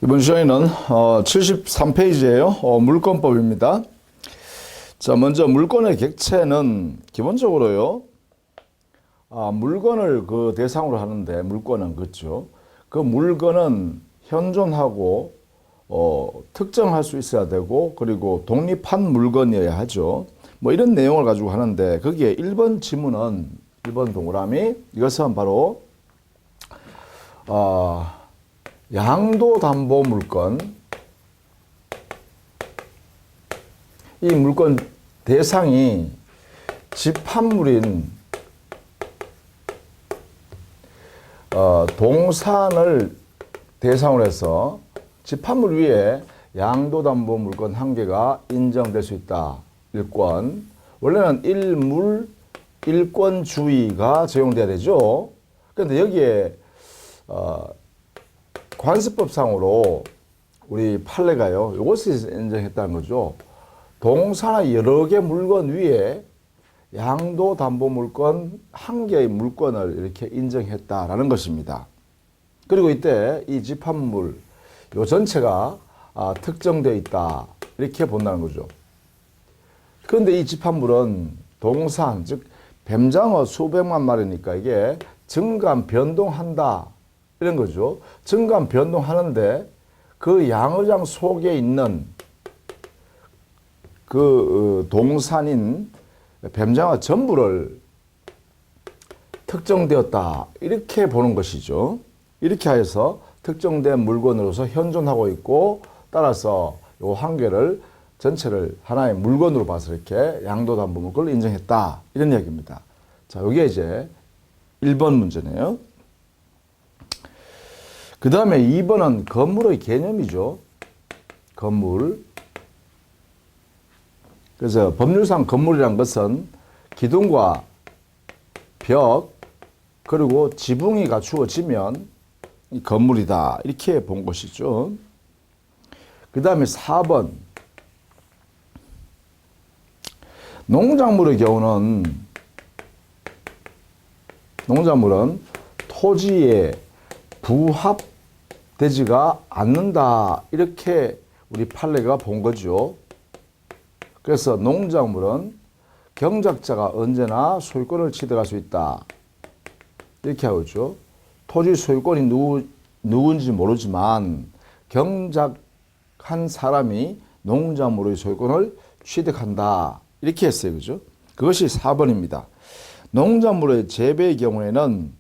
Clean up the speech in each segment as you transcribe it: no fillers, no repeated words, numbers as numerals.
이번 시간에는 73페이지예요. 물권법입니다. 자, 먼저 물권의 객체는 기본적으로요. 물건을 그 대상으로 하는데 물건은 그렇죠. 그 물건은 현존하고 특정할 수 있어야 되고 그리고 독립한 물건이어야 하죠. 뭐 이런 내용을 가지고 하는데 거기에 1번 지문은 1번 동그라미 이것은 바로 양도담보물권, 이 물권 대상이 집합물인 동산을 대상으로 해서 집합물 위에 양도담보물권 한 개가 인정될 수 있다. 1권. 원래는 일물, 일권주의가 적용돼야 되죠. 그런데 여기에 관습법상으로 우리 판례가요, 이것을 인정했다는 거죠. 동산의 여러 개 물건 위에 양도담보물권 한 개의 물건을 이렇게 인정했다라는 것입니다. 그리고 이때 이 집합물, 요 전체가 특정되어 있다. 이렇게 본다는 거죠. 그런데 이 집합물은 동산, 즉 뱀장어 수백만 마리니까 이게 증감 변동한다. 이런 거죠. 증감 변동하는데 그 양어장 속에 있는 그 동산인 뱀장어 전부를 특정되었다. 이렇게 보는 것이죠. 이렇게 해서 특정된 물건으로서 현존하고 있고 따라서 요 한 개를 전체를 하나의 물건으로 봐서 이렇게 양도담보물권을 인정했다. 이런 얘기입니다. 자, 여기에 이제 1번 문제네요. 그 다음에 2번은 건물의 개념이죠. 건물. 그래서 법률상 건물이란 것은 기둥과 벽 그리고 지붕이 갖추어지면 이 건물이다. 이렇게 본 것이죠. 그 다음에 4번. 농작물의 경우는 토지에 부합되지가 않는다. 이렇게 우리 판례가 본 거죠. 그래서 농작물은 경작자가 언제나 소유권을 취득할 수 있다. 이렇게 하고 있죠. 토지 소유권이 누군지 모르지만 경작한 사람이 농작물의 소유권을 취득한다. 이렇게 했어요. 그죠? 그것이 4번입니다. 농작물의 재배의 경우에는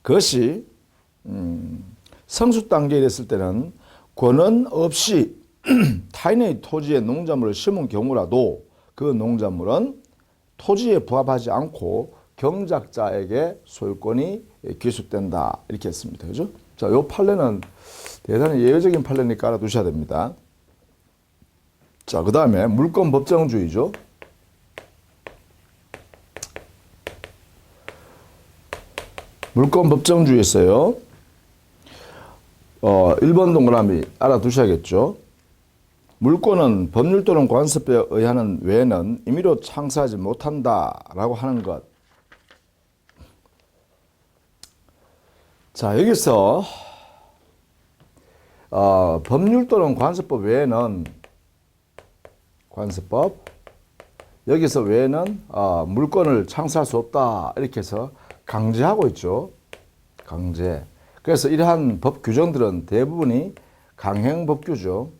그것이 성숙 단계에 됐을 때는 권한 없이 타인의 토지에 농작물을 심은 경우라도 그 농작물은 토지에 부합하지 않고 경작자에게 소유권이 귀속된다. 이렇게 했습니다. 그죠? 자, 요 판례는 대단히 예외적인 판례니까 알아두셔야 됩니다. 자, 그 다음에 물권 법정주의죠. 물권 법정주의 있어요. 1번 동그라미 알아두셔야겠죠. 물권은 법률 또는 관습에 의하는 외에는 임의로 창사하지 못한다라고 하는 것. 자, 여기서 법률 또는 관습법 외에는 여기서 외에는 물권을 창사할 수 없다. 이렇게 해서 강제하고 있죠. 강제. 그래서 이러한 법 규정들은 대부분이 강행법규죠.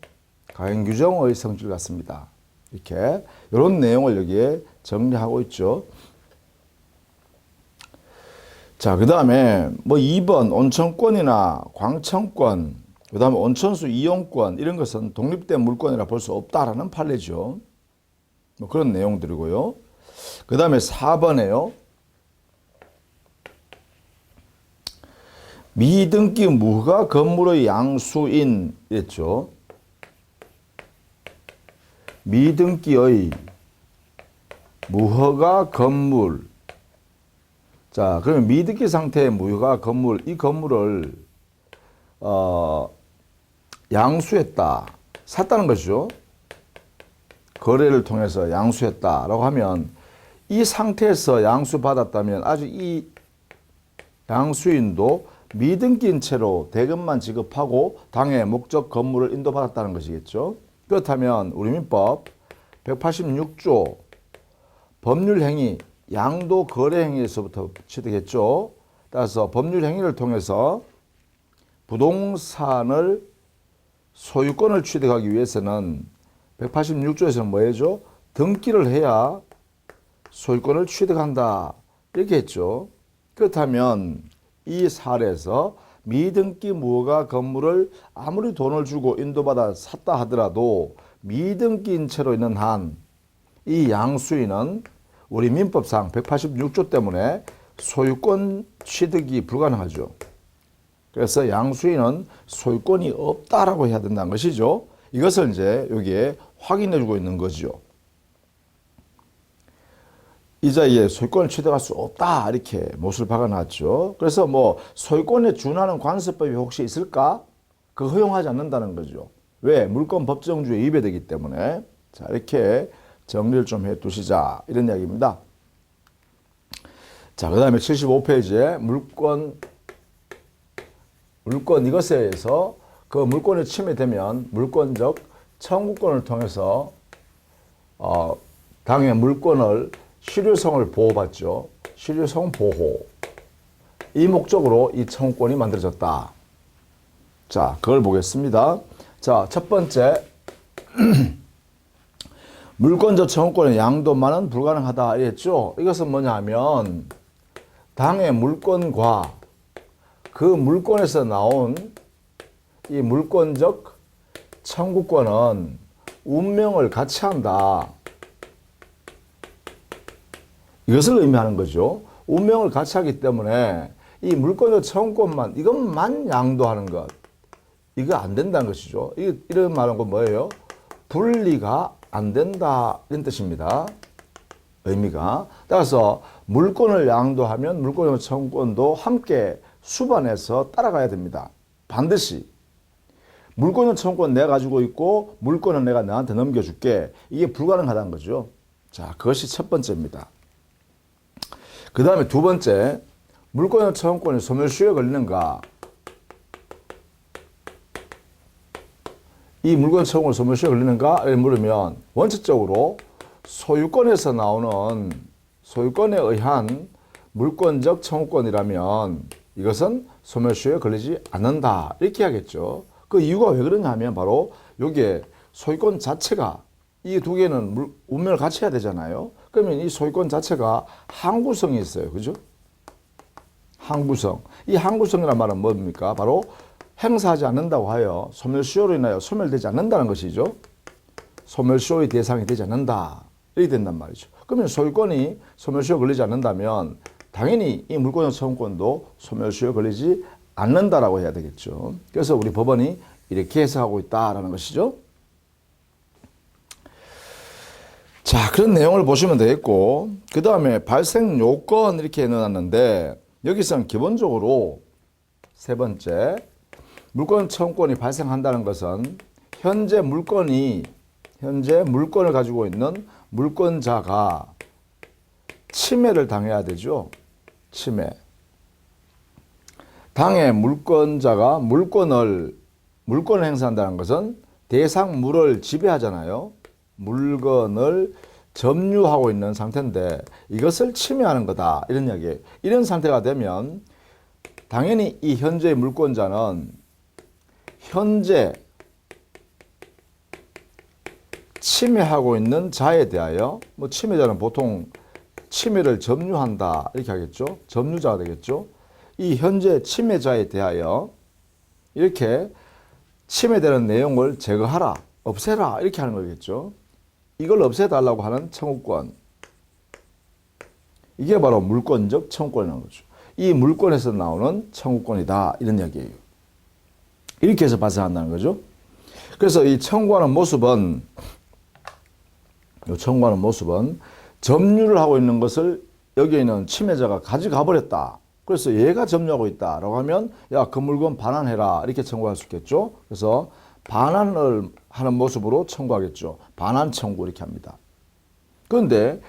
강행규정의 성질 같습니다. 이렇게 이런 내용을 여기에 정리하고 있죠. 자, 그 다음에 뭐 2번 온천권이나 광천권, 그 다음에 온천수 이용권 이런 것은 독립된 물권이라 볼 수 없다라는 판례죠. 뭐 그런 내용들이고요. 그 다음에 4번에요. 미등기 무허가 건물의 양수인 이랬죠. 미등기의 무허가 건물. 자, 그러면 미등기 상태의 무허가 건물, 이 건물을 양수했다. 샀다는 것이죠. 거래를 통해서 양수했다라고 하면 이 상태에서 양수받았다면 아주 이 양수인도 미등기인 채로 대금만 지급하고 당해 목적 건물을 인도받았다는 것이겠죠. 그렇다면 우리 민법 186조 법률행위 양도거래행위에서부터 취득했죠. 따라서 법률행위를 통해서 부동산을 소유권을 취득하기 위해서는 186조에서는 뭐 해죠? 등기를 해야 소유권을 취득한다 이렇게 했죠. 그렇다면 이 사례에서 미등기 무허가 건물을 아무리 돈을 주고 인도받아 샀다 하더라도 미등기인 채로 있는 한 이 양수인은 우리 민법상 186조 때문에 소유권 취득이 불가능하죠. 그래서 양수인은 소유권이 없다라고 해야 된다는 것이죠. 이것을 이제 여기에 확인해 주고 있는 거죠. 이자에 소유권을 취득할 수 없다 이렇게 못을 박아놨죠. 그래서 뭐 소유권에 준하는 관세법이 혹시 있을까? 그거 허용하지 않는다는 거죠. 왜? 물권 법정주의에 위배되기 때문에. 자, 이렇게 정리를 좀 해 두시자 이런 이야기입니다. 자, 그 다음에 75페이지에 물권 이것에 의해서 그 물권이 침해되면 물권적 청구권을 통해서 당의 물권을 실효성을 보호받죠. 실효성 보호. 이 목적으로 이 청구권이 만들어졌다. 자, 그걸 보겠습니다. 자, 첫 번째 물권적 청구권의 양도만은 불가능하다 이랬죠. 이것은 뭐냐 하면 당의 물권과 그 물권에서 나온 이 물권적 청구권은 운명을 같이 한다. 이것을 의미하는 거죠. 운명을 같이 하기 때문에 이 물권적 청구권만 이것만 양도하는 것. 이거 안 된다는 것이죠. 이런 말은 뭐예요? 분리가 안 된다 이런 뜻입니다. 의미가. 따라서 물권을 양도하면 물권적 청구권도 함께 수반해서 따라가야 됩니다. 반드시. 물권적 청구권 내가 가지고 있고 물권은 내가 너한테 넘겨줄게. 이게 불가능하다는 거죠. 자, 그것이 첫 번째입니다. 그 다음에 두 번째, 물권적 청구권이 소멸시효에 걸리는가? 이 물권 청구권 소멸시효에 걸리는가를 물으면 원칙적으로 소유권에서 나오는 소유권에 의한 물권적 청구권이라면 이것은 소멸시효에 걸리지 않는다 이렇게 해야겠죠. 그 이유가 왜 그러냐 하면 바로 여기에 소유권 자체가 이 두 개는 운명을 같이 해야 되잖아요. 그러면 이 소유권 자체가 항구성이 있어요. 그죠? 항구성. 이 항구성이란 말은 뭡니까? 바로 행사하지 않는다고 하여 소멸시효로 인하여 소멸되지 않는다는 것이죠. 소멸시효의 대상이 되지 않는다. 이렇게 된단 말이죠. 그러면 소유권이 소멸시효에 걸리지 않는다면 당연히 이 물권적 청구권도 소멸시효에 걸리지 않는다라고 해야 되겠죠. 그래서 우리 법원이 이렇게 해석하고 있다라는 것이죠. 자, 그런 내용을 보시면 되겠고, 그 다음에 발생 요건 이렇게 해놨는데, 여기서는 기본적으로 세 번째, 물권 청구권이 발생한다는 것은 현재 물권을 가지고 있는 물권자가 침해를 당해야 되죠. 침해. 당해 물권자가 물권을 행사한다는 것은 대상물을 지배하잖아요. 물건을 점유하고 있는 상태인데 이것을 침해하는 거다. 이런 이야기예요. 이런 상태가 되면 당연히 이 현재의 물권자는 현재 침해하고 있는 자에 대하여 뭐 침해자는 보통 침해를 점유한다 이렇게 하겠죠. 점유자가 되겠죠. 이 현재 침해자에 대하여 이렇게 침해되는 내용을 제거하라, 없애라 이렇게 하는 거겠죠. 이걸 없애달라고 하는 청구권. 이게 바로 물권적 청구권이라는 거죠. 이 물권에서 나오는 청구권이다 이런 이야기예요. 이렇게 해서 발생한다는 거죠. 그래서 이 청구하는 모습은 점유를 하고 있는 것을 여기에 있는 침해자가 가져가 버렸다. 그래서 얘가 점유하고 있다라고 하면 야, 그 물건 반환해라 이렇게 청구할 수 있겠죠. 그래서 반환을 하는 모습으로 청구하겠죠. 반환 청구 이렇게 합니다. 그런데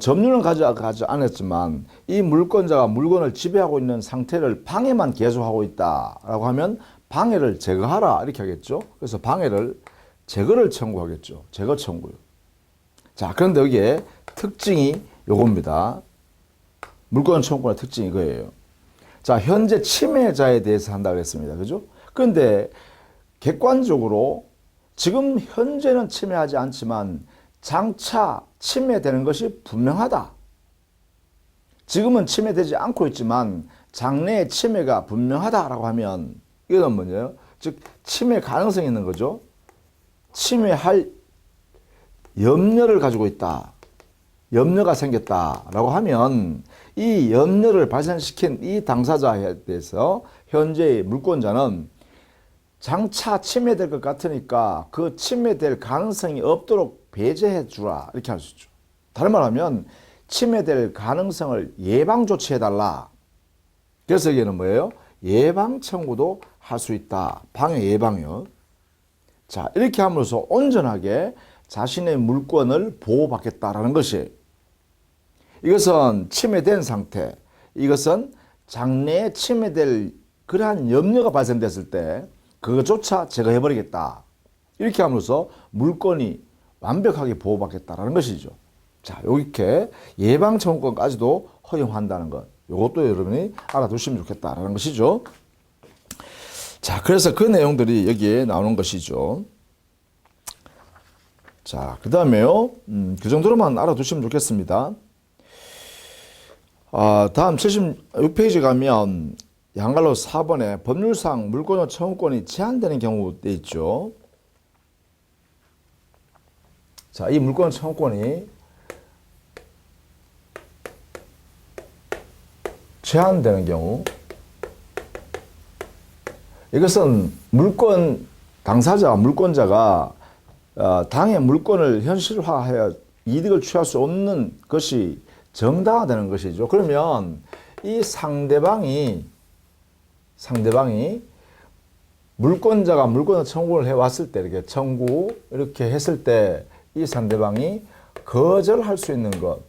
점유는 가져가지 않았지만 이 물권자가 물건을 지배하고 있는 상태를 방해만 계속하고 있다라고 하면 방해를 제거하라 이렇게 하겠죠. 그래서 방해를 제거를 청구하겠죠. 제거 청구요. 자, 그런데 여기에 특징이 요겁니다. 물권 청구의 특징이 이거예요. 자, 현재 침해자에 대해서 한다고 했습니다. 그죠? 그런데 객관적으로 지금 현재는 침해하지 않지만 장차 침해되는 것이 분명하다. 지금은 침해되지 않고 있지만 장래에 침해가 분명하다라고 하면 이건 뭐예요? 즉 침해 가능성이 있는 거죠. 침해할 염려를 가지고 있다. 염려가 생겼다라고 하면 이 염려를 발생시킨 이 당사자에 대해서 현재의 물권자는 장차 침해될 것 같으니까 그 침해될 가능성이 없도록 배제해 주라 이렇게 할 수 있죠. 다른 말하면 침해될 가능성을 예방 조치해 달라. 그래서 여기는 뭐예요? 예방 청구도 할 수 있다. 방해 예방이요. 자, 이렇게 함으로써 온전하게 자신의 물권을 보호받겠다라는 것이, 이것은 침해된 상태, 이것은 장래에 침해될 그러한 염려가 발생됐을 때 그것조차 제거해버리겠다. 이렇게 함으로써 물권이 완벽하게 보호받겠다라는 것이죠. 자, 이렇게 예방 청구권까지도 허용한다는 것. 이것도 여러분이 알아두시면 좋겠다라는 것이죠. 자, 그래서 그 내용들이 여기에 나오는 것이죠. 자, 그 다음에요. 그 정도로만 알아두시면 좋겠습니다. 다음 76페이지 가면 양갈로 4번에 법률상 물권의 청구권이 제한되는 경우 돼 있죠. 자, 이 물권 청구권이 제한되는 경우, 이것은 물권 당사자, 물권자가 당의 물권을 현실화하여 이득을 취할 수 없는 것이 정당화되는 것이죠. 그러면 이 상대방이 물권자가 물권을 청구를 해왔을 때, 이렇게 했을 때 이 상대방이 거절할 수 있는 것.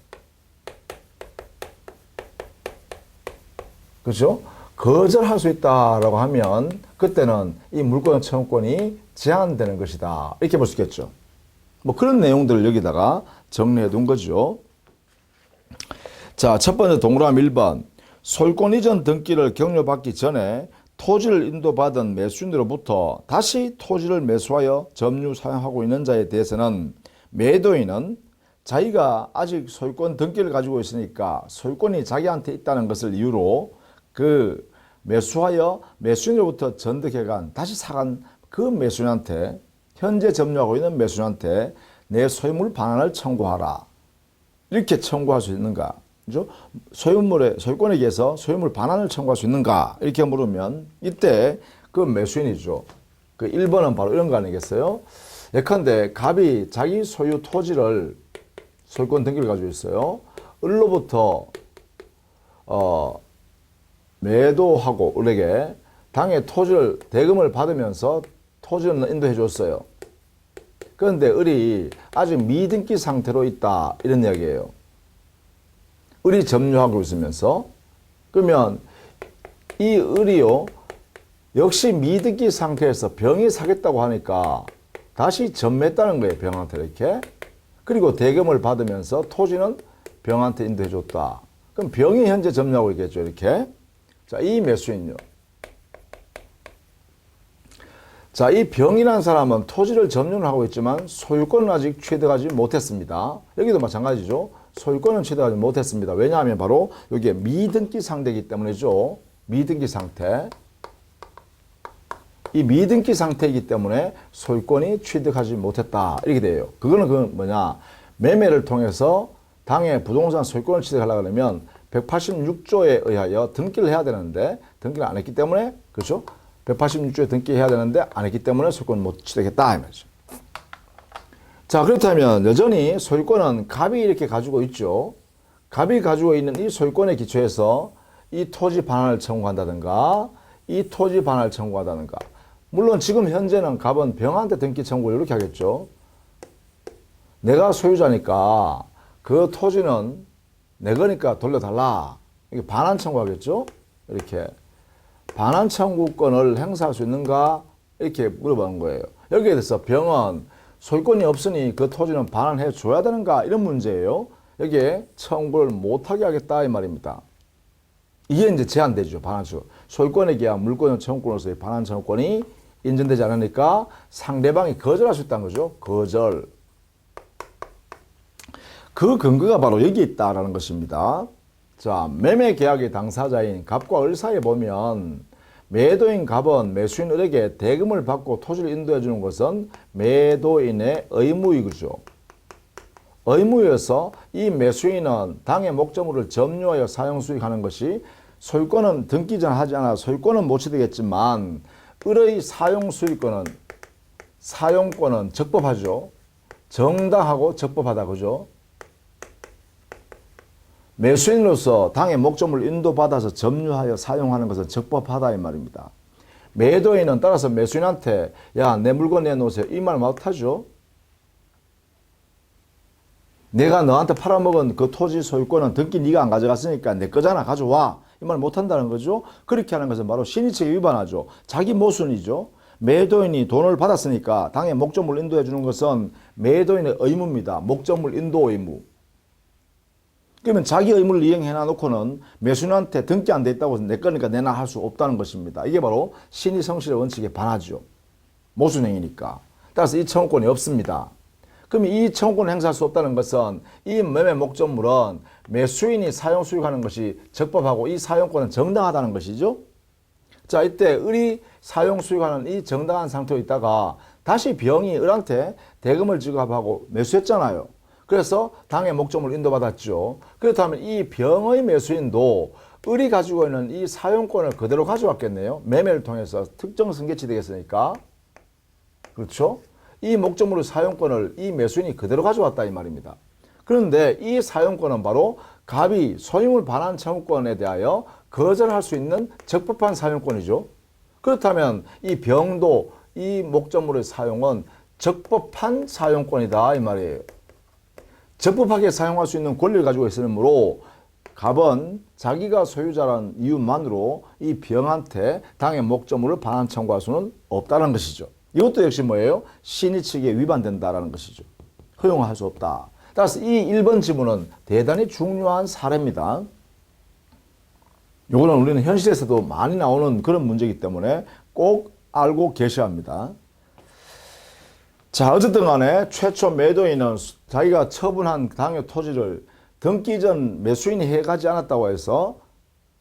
그렇죠? 거절할 수 있다라고 하면 그때는 이 물권 청구권이 제한되는 것이다. 이렇게 볼 수 있겠죠. 뭐 그런 내용들을 여기다가 정리해 둔 거죠. 자, 첫 번째 동그라미 1번. 소유권 이전 등기를 격려받기 전에 토지를 인도받은 매수인으로부터 다시 토지를 매수하여 점유 사용하고 있는 자에 대해서는 매도인은 자기가 아직 소유권 등기를 가지고 있으니까 소유권이 자기한테 있다는 것을 이유로 그 매수하여 매수인으로부터 전득해간 다시 사간 그 매수인한테, 현재 점유하고 있는 매수인한테 내 소유물 반환을 청구하라. 이렇게 청구할 수 있는가? 그죠? 소유권에 의해서 소유물 반환을 청구할 수 있는가? 이렇게 물으면 이때 그 매수인이죠. 그 1번은 바로 이런 거 아니겠어요? 예컨대 갑이 자기 소유 토지를 소유권 등기를 가지고 있어요. 을로부터 매도하고 을에게 당의 토지를 대금을 받으면서 토지를 인도해 줬어요. 그런데 을이 아직 미등기 상태로 있다 이런 이야기예요. 을이 점유하고 있으면서, 그러면 이 을이요 역시 미등기 상태에서 병이 사겠다고 하니까 다시 전매했다는 거예요. 병한테 이렇게. 그리고 대금을 받으면서 토지는 병한테 인도해 줬다. 그럼 병이 현재 점유하고 있겠죠. 이렇게. 자, 이 매수인요. 자, 이 병이라는 사람은 토지를 점유를 하고 있지만 소유권은 아직 취득하지 못했습니다. 여기도 마찬가지죠. 소유권은 취득하지 못했습니다. 왜냐하면 바로 여기에 미등기 상태이기 때문이죠. 미등기 상태. 이 미등기 상태이기 때문에 소유권이 취득하지 못했다. 이렇게 돼요. 그거는 뭐냐. 매매를 통해서 당의 부동산 소유권을 취득하려고 하면 186조에 의하여 등기를 해야 되는데 등기를 안 했기 때문에, 그렇죠? 186조에 등기해야 되는데 안 했기 때문에 소유권을 못 취득했다. 이 말이죠. 자, 그렇다면 여전히 소유권은 갑이 이렇게 가지고 있죠. 갑이 가지고 있는 이 소유권에 기초해서 이 토지 반환을 청구한다든가 이 토지 반환을 청구한다든가, 물론 지금 현재는 갑은 병한테 등기 청구를 이렇게 하겠죠. 내가 소유자니까 그 토지는 내 거니까 돌려달라. 이게 반환 청구하겠죠? 이렇게. 반환 청구권을 행사할 수 있는가? 이렇게 물어보는 거예요. 여기에 대해서 병은 소유권이 없으니 그 토지는 반환해 줘야 되는가? 이런 문제예요. 여기에 청구를 못하게 하겠다 이 말입니다. 이게 이제 제한되죠. 반환 청구. 소유권에 기한 물권 청구권으로서의 반환 청구권이 인정되지 않으니까 상대방이 거절할 수 있다는 거죠. 거절. 그 근거가 바로 여기 있다라는 것입니다. 자, 매매 계약의 당사자인 갑과 을 사이에 보면 매도인 갑은 매수인 을에게 대금을 받고 토지를 인도해 주는 것은 매도인의 의무이죠. 의무여서 이 매수인은 당의 목적물을 점유하여 사용 수익하는 것이 소유권은 등기 전 하지 않아 소유권은 못 취득했지만 을의 사용 수익권은 사용권은 적법하죠. 정당하고 적법하다 그죠? 매수인으로서 당의 목적물을 인도받아서 점유하여 사용하는 것은 적법하다 이 말입니다. 매도인은 따라서 매수인한테 야, 내 물건 내놓으세요. 이 말 못하죠. 내가 너한테 팔아먹은 그 토지 소유권은 등기 네가 안 가져갔으니까 내 거잖아. 가져와. 이 말 못한다는 거죠. 그렇게 하는 것은 바로 신의책에 위반하죠. 자기 모순이죠. 매도인이 돈을 받았으니까 당의 목적물을 인도해 주는 것은 매도인의 의무입니다. 목적물 인도 의무. 그러면 자기 의무를 이행해 놔놓고는 매수인한테 등기 안 돼 있다고 해서 내 거니까 내놔 할 수 없다는 것입니다. 이게 바로 신의성실의 원칙에 반하죠. 모순행위니까. 따라서 이 청구권이 없습니다. 그럼 이 청구권을 행사할 수 없다는 것은 이 매매 목적물은 매수인이 사용 수익하는 것이 적법하고 이 사용권은 정당하다는 것이죠. 자, 이때 을이 사용 수익하는 이 정당한 상태로 있다가 다시 병이 을한테 대금을 지급하고 매수했잖아요. 그래서 당의 목적물을 인도받았죠. 그렇다면 이 병의 매수인도 을이 가지고 있는 이 사용권을 그대로 가져왔겠네요. 매매를 통해서 특정 승계치 되겠으니까. 그렇죠? 이 목적물의 사용권을 이 매수인이 그대로 가져왔다 이 말입니다. 그런데 이 사용권은 바로 갑이 소유물 반환 청구권에 대하여 거절할 수 있는 적법한 사용권이죠. 그렇다면 이 병도 이 목적물의 사용은 적법한 사용권이다 이 말이에요. 적법하게 사용할 수 있는 권리를 가지고 있으므로 갑은 자기가 소유자라는 이유만으로 이 병한테 당의 목적물을 반환 청구할 수는 없다는 것이죠. 이것도 역시 뭐예요? 신의칙에 위반된다라는 것이죠. 허용할 수 없다. 따라서 이 1번 지문은 대단히 중요한 사례입니다. 이거는 우리는 현실에서도 많이 나오는 그런 문제이기 때문에 꼭 알고 계셔야 합니다. 자, 어쨌든 간에 최초 매도인은 자기가 처분한 당의 토지를 등기 전 매수인이 해가지 않았다고 해서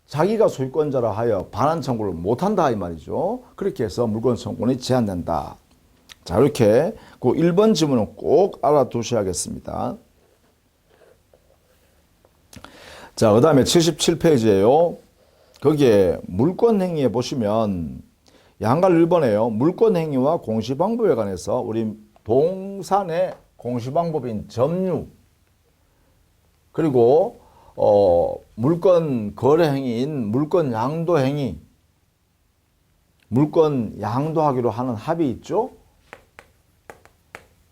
자기가 소유권자라 하여 반환 청구를 못한다 이 말이죠. 그렇게 해서 물권 청구권이 제한된다. 자, 이렇게 그 1번 지문은 꼭 알아두셔야겠습니다. 자, 그 다음에 77페이지에요. 거기에 물권행위에 보시면 양갈 1번에요. 물권행위와 공시방법에 관해서 우리 동산의 공시방법인 점유 그리고 물권 거래행위인 물권 양도행위 물권 양도하기로 하는 합의 있죠.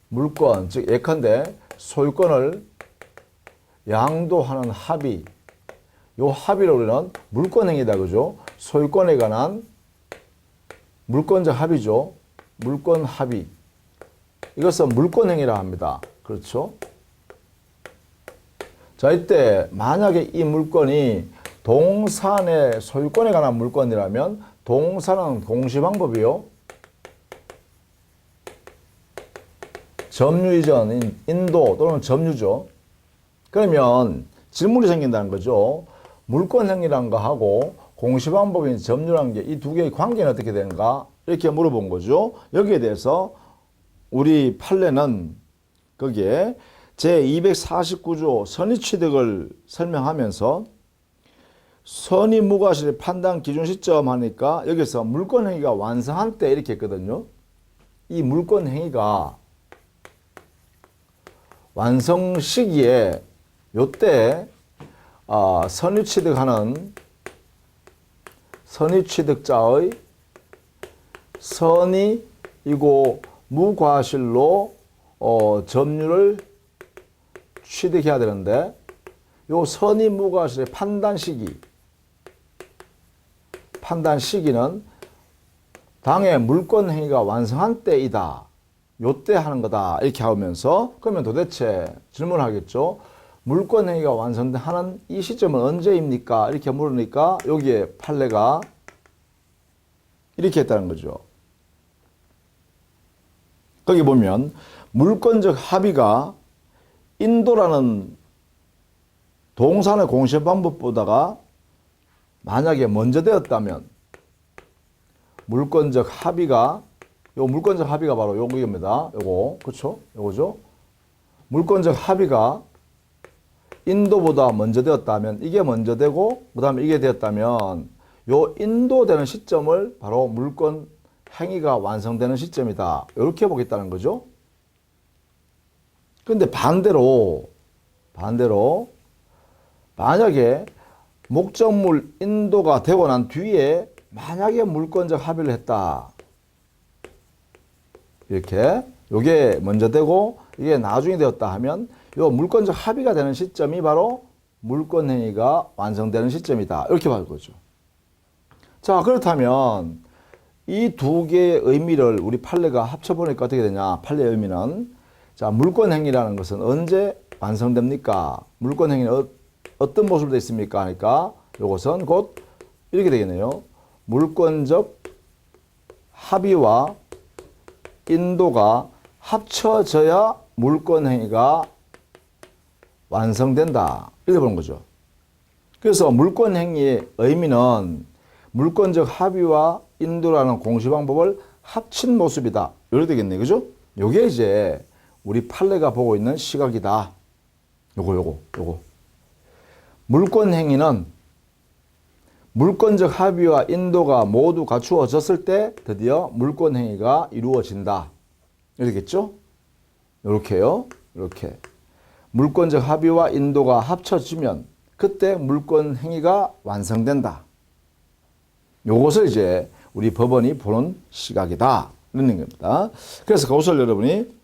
물권 즉 예컨대 소유권을 양도하는 합의 요 합의를 우리는 물권행위다 그죠. 소유권에 관한 물권적 합의죠. 물권 합의. 이것은 물권행위라 합니다. 그렇죠? 자, 이때 만약에 이 물권이 동산의 소유권에 관한 물건이라면 동산은 공시방법이요. 점유 이전, 인도 또는 점유죠. 그러면 질문이 생긴다는 거죠. 물권행위라는 거 하고 공시방법인 점유라는 게 이 두 개의 관계는 어떻게 되는가? 이렇게 물어본 거죠. 여기에 대해서 우리 판례는 거기에 제249조 선의취득을 설명하면서 선의무과실의 판단 기준 시점 하니까 여기서 물권행위가 완성한 때 이렇게 했거든요. 이 물권행위가 완성 시기에 요때 선의취득하는 선의취득자의 선의이고 무과실로 점유를 취득해야 되는데 요 선의무과실의 판단 시기는 당의 물권 행위가 완성한 때이다. 요때 하는 거다. 이렇게 하면서 그러면 도대체 질문하겠죠. 물권 행위가 완성하는 이 시점은 언제입니까? 이렇게 물으니까 여기에 판례가 이렇게 했다는 거죠. 거기 보면 물권적 합의가 인도라는 동산의 공시 방법보다가 만약에 먼저 되었다면 물권적 합의가 바로 요겁니다. 요거 그렇죠? 요거죠? 물권적 합의가 인도보다 먼저 되었다면 이게 먼저 되고 그다음에 이게 되었다면 요 인도되는 시점을 바로 물권 행위가 완성되는 시점이다. 이렇게 보겠다는 거죠. 근데 반대로 만약에 목적물 인도가 되고 난 뒤에 만약에 물권적 합의를 했다. 이렇게 요게 먼저 되고 이게 나중에 되었다 하면 요 물권적 합의가 되는 시점이 바로 물권 행위가 완성되는 시점이다. 이렇게 볼 거죠. 자, 그렇다면 이 두 개의 의미를 우리 판례가 합쳐보니까 어떻게 되냐. 판례의 의미는 자, 물권 행위라는 것은 언제 완성됩니까? 물권 행위는 어떤 모습으로 되어 있습니까? 하니까 이것은 곧 이렇게 되겠네요. 물권적 합의와 인도가 합쳐져야 물권 행위가 완성된다. 이렇게 보는 거죠. 그래서 물권 행위의 의미는 물권적 합의와 인도라는 공시 방법을 합친 모습이다. 이렇게 되겠네. 그죠? 요게 이제 우리 판례가 보고 있는 시각이다. 요거. 물권 행위는 물권적 합의와 인도가 모두 갖추어졌을 때 드디어 물권 행위가 이루어진다. 이렇겠죠? 요렇게요. 이렇게. 물권적 합의와 인도가 합쳐지면 그때 물권 행위가 완성된다. 요것을 이제 우리 법원이 보는 시각이다. 이런 겁니다. 그래서 그것을 여러분이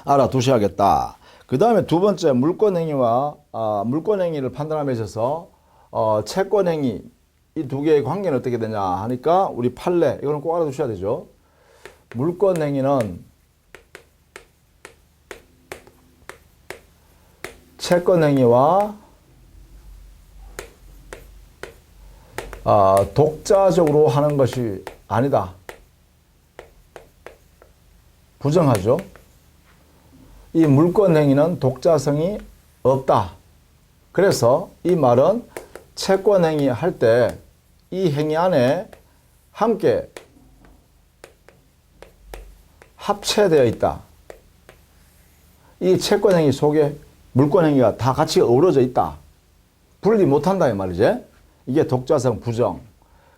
알아두셔야겠다. 그 다음에 두 번째 물권 행위를 판단함에 있어서 채권 행위 이 두 개의 관계는 어떻게 되냐 하니까 우리 판례 이거는 꼭 알아두셔야 되죠. 물권 행위는 채권 행위와 독자적으로 하는 것이 아니다. 부정하죠. 이 물권 행위는 독자성이 없다. 그래서 이 말은 채권 행위 할 때 이 행위 안에 함께 합체되어 있다. 이 채권 행위 속에 물권 행위가 다 같이 어우러져 있다. 분리 못한다 이 말이지. 이게 독자성 부정.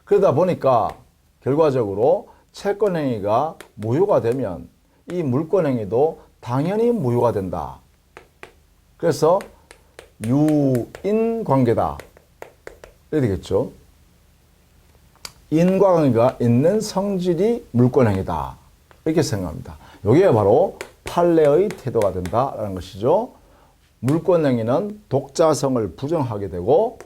그러다 보니까 결과적으로 채권 행위가 무효가 되면 이 물권 행위도 당연히 무효가 된다. 그래서 유인 관계다. 이렇게 되겠죠. 인과관계가 있는 성질이 물권 행위다. 이렇게 생각합니다. 이게 바로 판례의 태도가 된다라는 것이죠. 물권 행위는 독자성을 부정하게 되고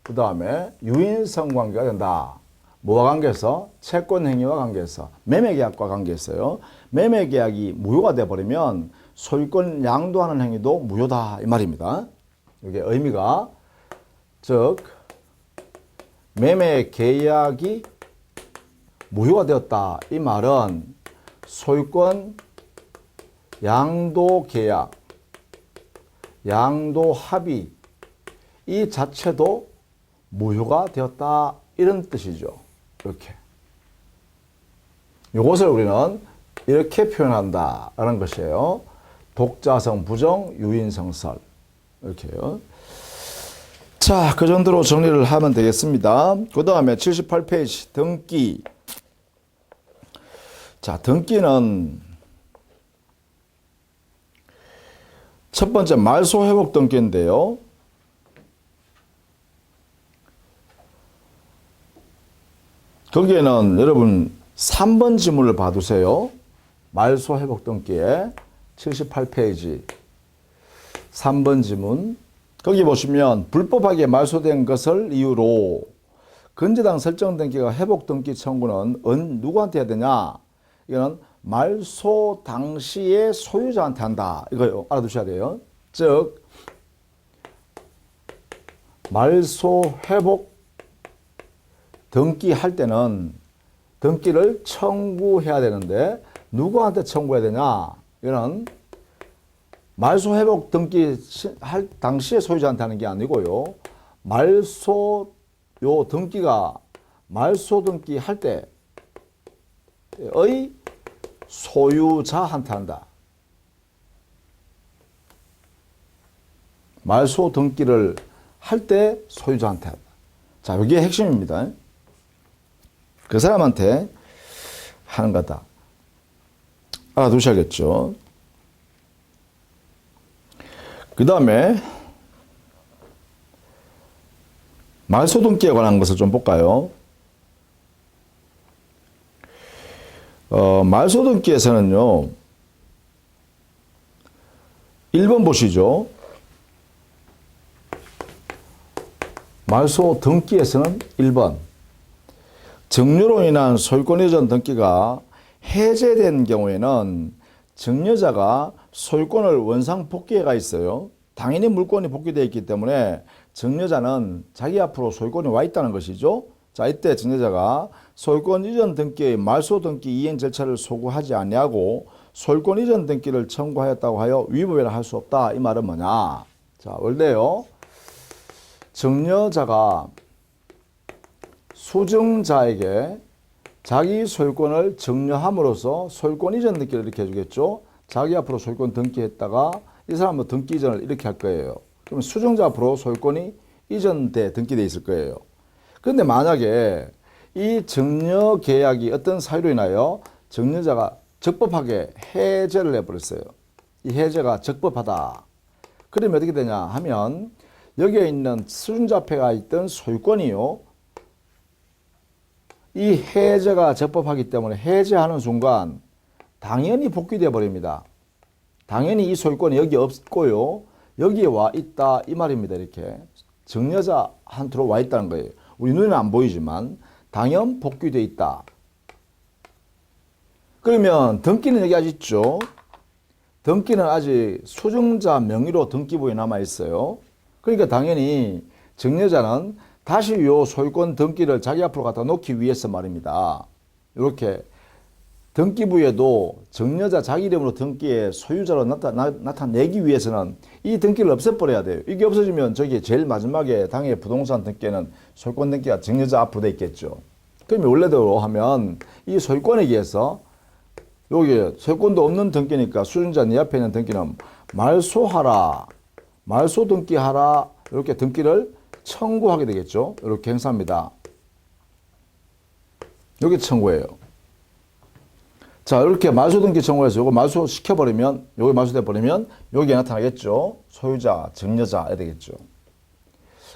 그 다음에 유인성 관계가 된다. 뭐와 관계에서? 채권 행위와 관계에서. 매매계약과 관계에서요. 매매계약이 무효가 되어버리면 소유권 양도하는 행위도 무효다 이 말입니다. 이게 의미가 즉 매매계약이 무효가 되었다. 이 말은 소유권 양도계약, 양도합의 이 자체도 무효가 되었다. 이런 뜻이죠. 이렇게. 이것을 우리는 이렇게 표현한다라는 것이에요. 독자성 부정, 유인성설. 이렇게요. 자, 그 정도로 정리를 하면 되겠습니다. 그 다음에 78페이지 등기. 자, 등기는 첫 번째 말소회복 등기인데요. 거기에는 여러분 3번 지문을 봐두세요. 말소회복 등기에 78페이지. 3번 지문. 거기 보시면 불법하게 말소된 것을 이유로 건재당 설정 등기가 회복 등기 청구는 누구한테 해야 되냐? 이거는 말소 당시의 소유자한테 한다. 이거 알아두셔야 돼요. 즉 말소 회복 등기할 때는 등기를 청구해야 되는데 누구한테 청구해야 되냐? 이거는 말소 회복 등기 할 당시에 소유자한테 하는 게 아니고요. 말소 요 등기가 말소 등기 할 때의 소유자한테 한다. 말소 등기를 할 때 소유자한테 한다. 자, 여기에 핵심입니다. 그 사람한테 하는 거다. 알아두셔야겠죠. 그 다음에 말소 등기에 관한 것을 좀 볼까요? 말소 등기에서는요, 1번 보시죠. 말소 등기에서는 1번. 증여로 인한 소유권 이전 등기가 해제된 경우에는 증여자가 소유권을 원상 복귀해가 있어요. 당연히 물권이 복귀되어 있기 때문에 증여자는 자기 앞으로 소유권이 와 있다는 것이죠. 자, 이때 증여자가 소유권 이전 등기의 말소 등기 이행 절차를 소구하지 아니하고 소유권 이전 등기를 청구하였다고 하여 위법이라 할 수 없다. 이 말은 뭐냐? 자, 원래요. 증여자가 수증자에게 자기 소유권을 증여함으로써 소유권 이전 등기를 이렇게 해주겠죠. 자기 앞으로 소유권 등기했다가 이 사람은 등기 이전을 이렇게 할 거예요. 그러면 수증자 앞으로 소유권이 이전돼 등기돼 있을 거예요. 그런데 만약에 이 증여 계약이 어떤 사유로 인하여 증여자가 적법하게 해제를 해버렸어요. 이 해제가 적법하다. 그러면 어떻게 되냐 하면 여기에 있는 수증자패가 있던 소유권이요. 이 해제가 적법하기 때문에 해제하는 순간 당연히 복귀되어 버립니다. 당연히 이 소유권이 여기 없고요. 여기에 와 있다 이 말입니다. 이렇게 증여자 한테로 와 있다는 거예요. 우리 눈에는 안 보이지만 당연 복귀되어 있다. 그러면 등기는 여기 아직 있죠. 등기는 아직 수증자 명의로 등기부에 남아 있어요. 그러니까 당연히 증여자는 다시 요 소유권 등기를 자기 앞으로 갖다 놓기 위해서 말입니다. 이렇게 등기부에도 증여자 자기 이름으로 등기의 소유자로 나타내기 위해서는 이 등기를 없애버려야 돼요. 이게 없어지면 저기 제일 마지막에 당의 부동산 등기에는 소유권 등기가 증여자 앞으로 돼 있겠죠. 그러면 원래대로 하면 이 소유권에 의해서 여기 소유권도 없는 등기니까 수증자 네 앞에 있는 등기는 말소하라, 말소 등기하라 이렇게 등기를 청구하게 되겠죠. 이렇게 행사합니다. 여기 청구해요. 자, 이렇게 말소 등기 청구해서 이거 말소 시켜버리면, 여기 말소돼 버리면 여기에 나타나겠죠. 소유자, 증여자 되겠죠.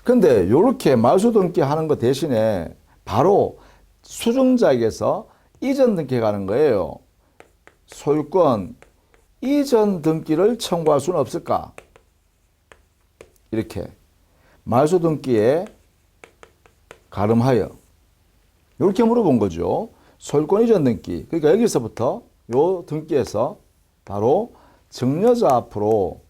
근데 이렇게 말소 등기 하는 것 대신에 바로 수증자에게서 이전 등기 가는 거예요. 소유권 이전 등기를 청구할 수는 없을까? 이렇게 말소 등기에 가름하여 이렇게 물어본 거죠. 소유권 이전 등기. 그러니까 여기서부터 요 등기에서 바로 증여자 앞으로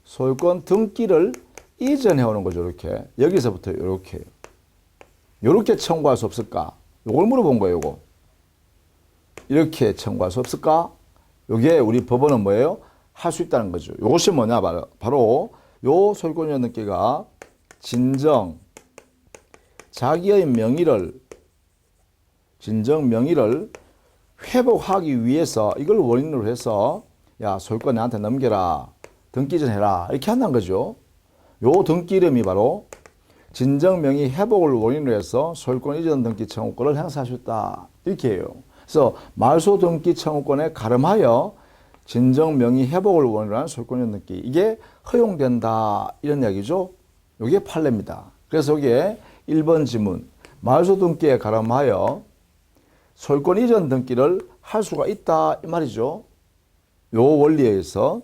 소유권 등기를 이전해 오는 거죠. 이렇게 여기서부터 이렇게 청구할 수 없을까? 요걸 물어본 거예요. 요거 이렇게 청구할 수 없을까? 요게 우리 법원은 뭐예요? 할 수 있다는 거죠. 요것이 뭐냐? 바로 요 소유권 이전 등기가 진정 자기의 진정 명의를 회복하기 위해서 이걸 원인으로 해서 야 소유권 내한테 넘겨라 등기 이전해라 이렇게 한다는 거죠. 요 등기 이름이 바로 진정 명의 회복을 원인으로 해서 소유권 이전 등기 청구권을 행사할 수 있다 이렇게 해요. 그래서 말소 등기 청구권에 가름하여 진정 명의 회복을 원인으로 한 소유권 이전 등기 이게 허용된다 이런 이야기죠. 이게 판례입니다. 그래서 여기에 1번 지문 말소 등기에 가름하여 소유권 이전 등기를 할 수가 있다 이 말이죠. 요 원리에 의해서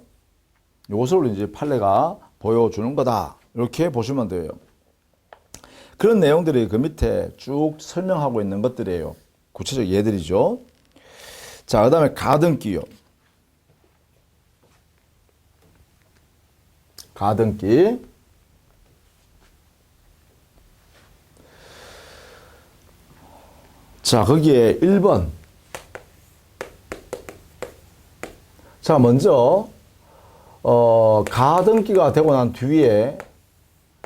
요것을 이제 판례가 보여주는 거다. 이렇게 보시면 돼요. 그런 내용들이 그 밑에 쭉 설명하고 있는 것들이에요. 구체적 예들이죠. 자, 그 다음에 가등기요. 가등기. 자, 거기에 1번. 자, 먼저 가등기가 되고 난 뒤에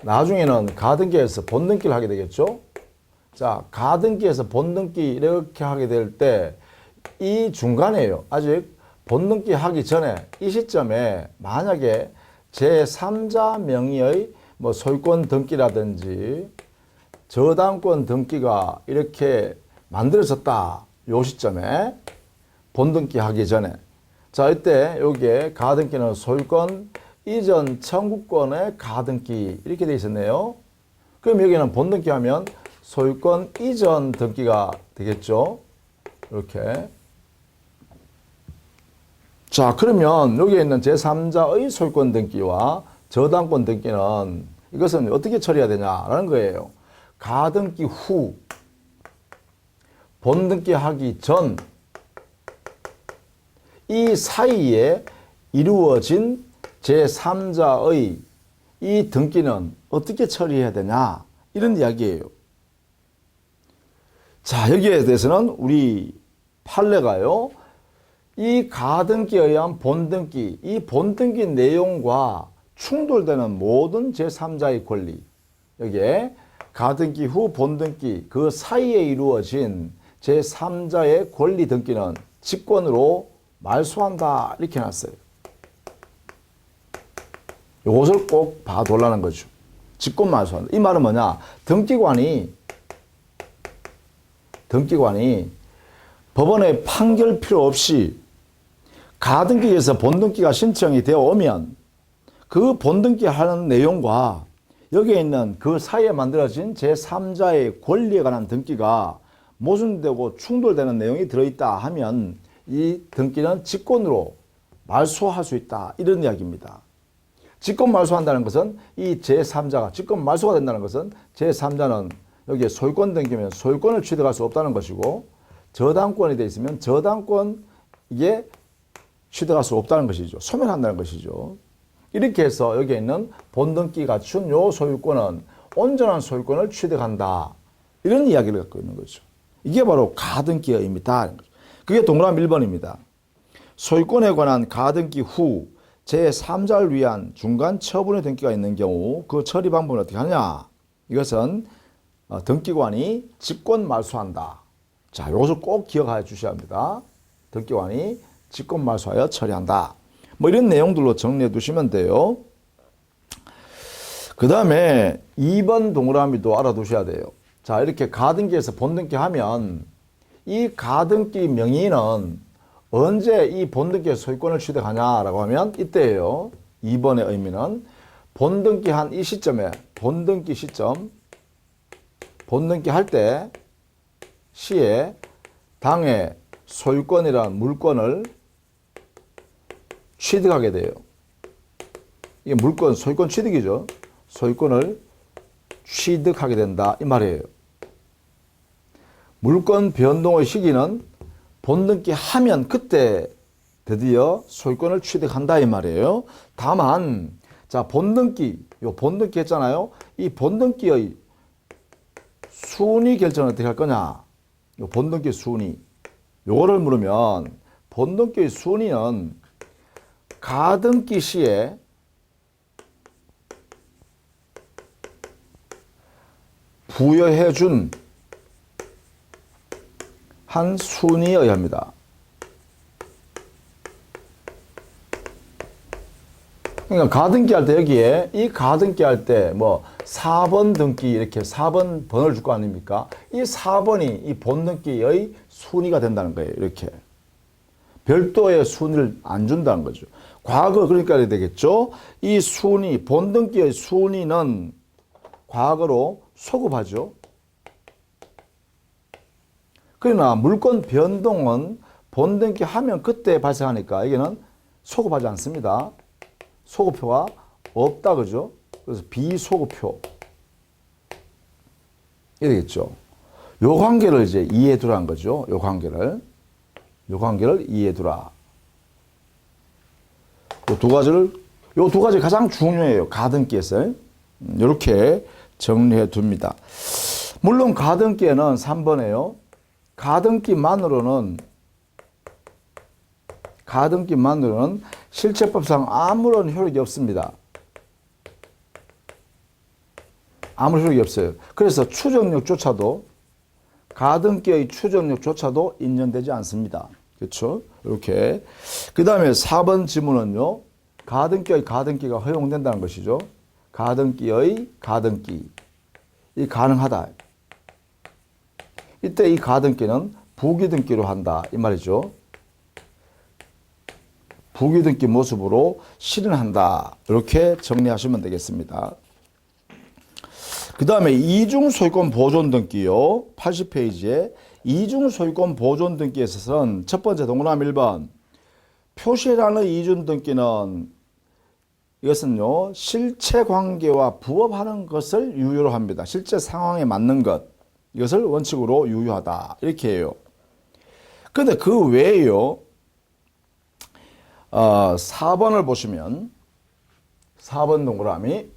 나중에는 가등기에서 본등기를 하게 되겠죠. 자, 가등기에서 본등기 이렇게 하게 될 때 이 중간에요. 아직 본등기 하기 전에 이 시점에 만약에 제3자 명의의 뭐 소유권 등기라든지 저당권 등기가 이렇게 만들어졌다. 요 시점에 본등기 하기 전에. 자, 이때 여기에 가등기는 소유권 이전 청구권의 가등기 이렇게 되어 있었네요. 그럼 여기는 본등기 하면 소유권 이전 등기가 되겠죠. 이렇게. 자, 그러면 여기에 있는 제3자의 소유권 등기와 저당권 등기는 이것은 어떻게 처리해야 되냐라는 거예요. 가등기 후, 본등기 하기 전, 이 사이에 이루어진 제3자의 이 등기는 어떻게 처리해야 되냐 이런 이야기예요. 자, 여기에 대해서는 우리 판례가요. 이 가등기에 의한 본등기, 이 본등기 내용과 충돌되는 모든 제3자의 권리, 여기에 가등기 후 본등기 그 사이에 이루어진 제3자의 권리 등기는 직권으로 말소한다 이렇게 해놨어요. 이것을 꼭 봐둘라는 거죠. 직권 말소한다. 이 말은 뭐냐? 등기관이 법원의 판결 필요 없이 가등기에서 본등기가 신청이 되어 오면 그 본등기 하는 내용과 여기에 있는 그 사이에 만들어진 제3자의 권리에 관한 등기가 모순되고 충돌되는 내용이 들어있다 하면 이 등기는 직권으로 말소할 수 있다. 이런 이야기입니다. 직권 말소한다는 것은 이 제3자가 직권 말소가 된다는 것은 제3자는 여기에 소유권 등기면 소유권을 취득할 수 없다는 것이고 저당권이 되어 있으면 저당권 이게 취득할 수 없다는 것이죠. 소멸한다는 것이죠. 이렇게 해서 여기에 있는 본등기 갖춘 요 소유권은 온전한 소유권을 취득한다. 이런 이야기를 갖고 있는 거죠. 이게 바로 가등기의 의미다. 그게 동그라미 1번입니다. 소유권에 관한 가등기 후 제3자를 위한 중간 처분의 등기가 있는 경우 그 처리 방법은 어떻게 하냐? 이것은 등기관이 직권 말소한다. 자, 이것을 꼭 기억해 주셔야 합니다. 등기관이 직권 말소하여 처리한다. 뭐 이런 내용들로 정리해 두시면 돼요. 그 다음에 2번 동그라미도 알아두셔야 돼요. 자, 이렇게 가등기에서 본등기 하면 이 가등기 명의는 언제 이 본등기의 소유권을 취득하냐라고 하면 이때예요. 2번의 의미는 본등기 한 이 시점에 본등기 시점 본등기 할 때 시에 당의 소유권이란 물건을 취득하게 돼요. 이게 물건, 소유권 취득이죠. 소유권을 취득하게 된다. 이 말이에요. 물건 변동의 시기는 본등기 하면 그때 드디어 소유권을 취득한다. 이 말이에요. 다만, 자, 본등기, 요 본등기 했잖아요. 이 본등기의 순위 결정을 어떻게 할 거냐. 요 본등기 순위. 요거를 물으면 본등기의 순위는 가등기 시에 부여해 준 한 순위에 의합니다. 그러니까 가등기 할 때 여기에 이 가등기 할 때 뭐 4번 등기 이렇게 4번 번호를 줄 거 아닙니까? 이 4번이 이 본등기의 순위가 된다는 거예요. 이렇게. 별도의 순위를 안 준다는 거죠. 과거 그러니까 이렇게 되겠죠. 이 순위, 본등기의 순위는 과거로 소급하죠. 그러나 물건 변동은 본등기 하면 그때 발생하니까 여기는 소급하지 않습니다. 소급표가 없다, 그죠? 그래서 비소급표. 이렇게 되겠죠. 요 관계를 이제 이해해 두라는 거죠. 요 관계를 이해해 두라. 요 두 가지 가장 중요해요. 가등기에서. 이렇게 정리해 둡니다. 물론 가등기에는 3번에요. 가등기만으로는 실체법상 아무런 효력이 없습니다. 아무 효력이 없어요. 그래서 추정력조차도 가등기의 추정력조차도 인정되지 않습니다. 그렇죠? 이렇게. 그 다음에 4번 지문은요. 가등기가 허용된다는 것이죠. 가등기. 이 가능하다. 이때 이 가등기는 부기등기로 한다. 이 말이죠. 부기등기 모습으로 실현한다. 이렇게 정리하시면 되겠습니다. 그 다음에 이중소유권 보존등기요. 80페이지에 이중소유권 보존등기에 있어서는 첫 번째 동그라미 1번 표시라는 이중등기는 이것은요. 실체관계와 부합하는 것을 유효로 합니다. 실제 상황에 맞는 것. 이것을 원칙으로 유효하다. 이렇게 해요. 그런데 그 외에요. 4번을 보시면 4번 동그라미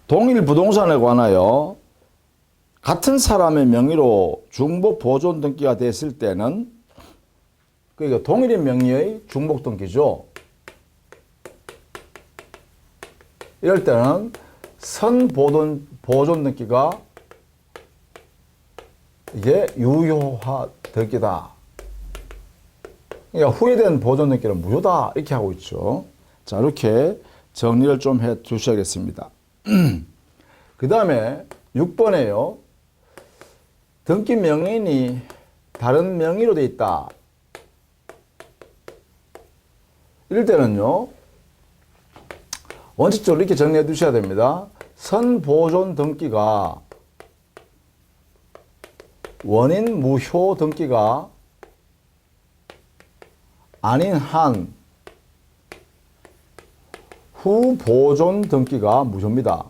동일 부동산에 관하여 같은 사람의 명의로 중복 보존 등기가 됐을 때는 그러니까 동일인 명의의 중복 등기죠. 이럴 때는 선보존 등기가 이게 유효화 등기다. 그러니까 후회된 보존 등기는 무효다. 이렇게 하고 있죠. 자, 이렇게 정리를 좀 해 주셔야겠습니다. 그 다음에 6번에요. 등기 명인이 다른 명의로 되어 있다. 이럴 때는요. 원칙적으로 이렇게 정리해 두셔야 됩니다. 선보존 등기가 원인 무효 등기가 아닌 한 후보존 등기가 무효입니다.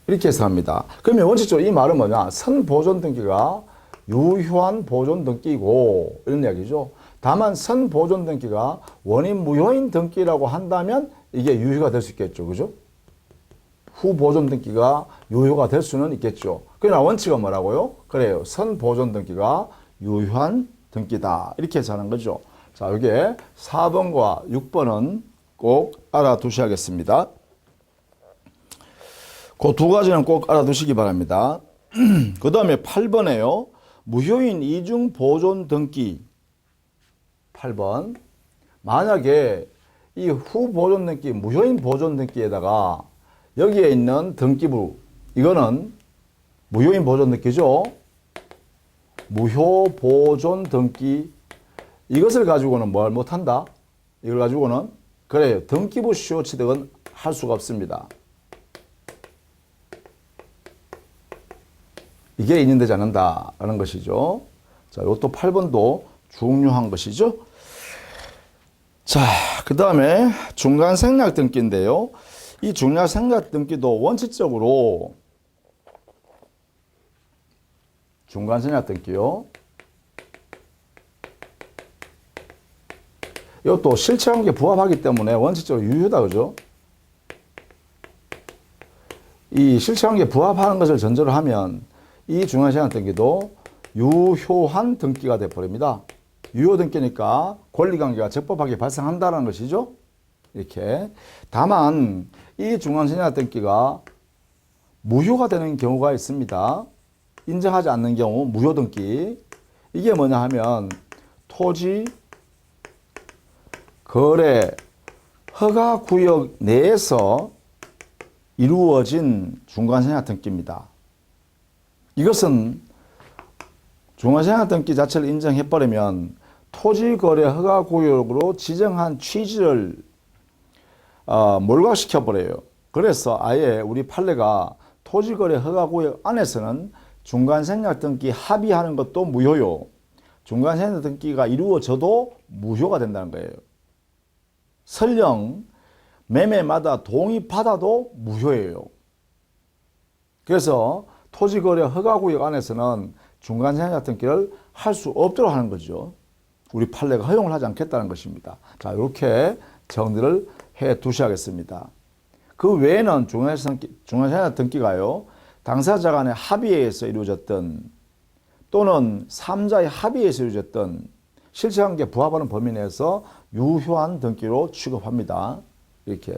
이렇게 해서 합니다. 그러면 원칙적으로 이 말은 뭐냐? 선보존 등기가 유효한 보존 등기고 이런 이야기죠. 다만 선보존 등기가 원인 무효인 등기라고 한다면 이게 유효가 될 수 있겠죠. 그죠? 후보존 등기가 유효가 될 수는 있겠죠. 그러나 원칙은 뭐라고요? 그래요. 선보존 등기가 유효한 등기다. 이렇게 해서 하는 거죠. 자, 이게 4번과 6번은 꼭 알아두셔야겠습니다. 그 두 가지는 꼭 알아두시기 바랍니다. 그 다음에 8번에요. 무효인 이중 보존 등기. 8번. 만약에 이 후보존 등기, 무효인 보존 등기에다가 여기에 있는 등기부, 이거는 무효인 보존 등기죠. 무효 보존 등기. 이것을 가지고는 뭘 못한다? 이걸 가지고는 그래요. 등기부 수요 취득은 할 수가 없습니다. 이게 인정되지 않는다라는 것이죠. 자, 이것도 8번도 중요한 것이죠. 자, 그 다음에 중간 생략 등기인데요. 이 중간 생략 등기도 원칙적으로 중간 생략 등기요. 이것도 실체관계에 부합하기 때문에 원칙적으로 유효다. 그죠? 이 실체관계에 부합하는 것을 전제로 하면 이 중간 생략 등기도 유효한 등기가 되어버립니다. 유효 등기니까 권리관계가 적법하게 발생한다는 것이죠. 이렇게. 다만 이 중간 생략 등기가 무효가 되는 경우가 있습니다. 인정하지 않는 경우 무효 등기. 이게 뭐냐 하면 토지 거래 허가구역 내에서 이루어진 중간 생략 등기입니다. 이것은 중간 생략 등기 자체를 인정해버리면 토지거래 허가구역으로 지정한 취지를 몰각시켜버려요. 그래서 아예 우리 판례가 토지거래 허가구역 안에서는 중간생략 등기 합의하는 것도 무효요. 중간생략 등기가 이루어져도 무효가 된다는 거예요. 설령 매매마다 동의받아도 무효예요. 그래서 토지거래 허가구역 안에서는 중간생략 등기를 할 수 없도록 하는 거죠. 우리 판례가 허용을 하지 않겠다는 것입니다. 자, 이렇게 정리를 해 두셔야겠습니다. 그 외에는 중간생략 등기가요, 당사자 간의 합의에 의해서 이루어졌던 또는 3자의 합의에 의해서 이루어졌던 실체관계에 부합하는 범위 내에서 유효한 등기로 취급합니다. 이렇게.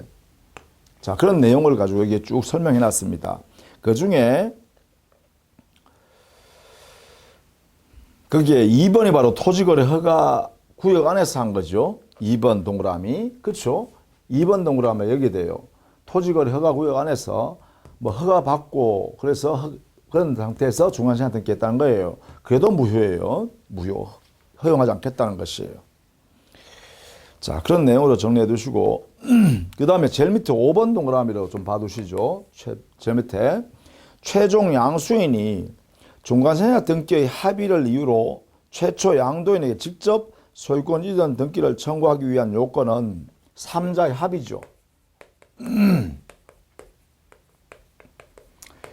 자, 그런 내용을 가지고 여기에 쭉 설명해 놨습니다. 그 중에 거기에 2번이 바로 토지거래 허가 구역 안에서 한 거죠. 2번 동그라미. 그렇죠? 2번 동그라미 여기 돼요. 토지거래 허가 구역 안에서 뭐 허가 받고 그래서 그런 상태에서 중간생략 등기했다는 거예요. 그래도 무효예요. 무효. 허용하지 않겠다는 것이에요. 자, 그런 내용으로 정리해 두시고 그 다음에 제일 밑에 5번 동그라미로 좀 봐두시죠. 제일 밑에 최종 양수인이 중간생략 등기의 합의를 이유로 최초 양도인에게 직접 소유권 이전 등기를 청구하기 위한 요건은 3자의 합의죠.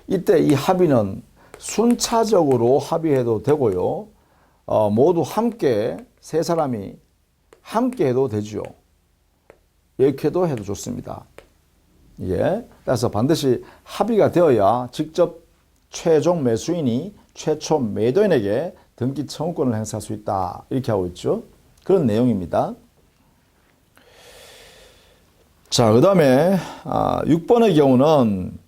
이때 이 합의는 순차적으로 합의해도 되고요. 모두 함께 세 사람이 함께 해도 되죠. 이렇게도 해도 좋습니다. 예. 그래서 반드시 합의가 되어야 직접 최종 매수인이 최초 매도인에게 등기 청구권을 행사할 수 있다. 이렇게 하고 있죠. 그런 내용입니다. 자, 그 다음에 6번의 경우는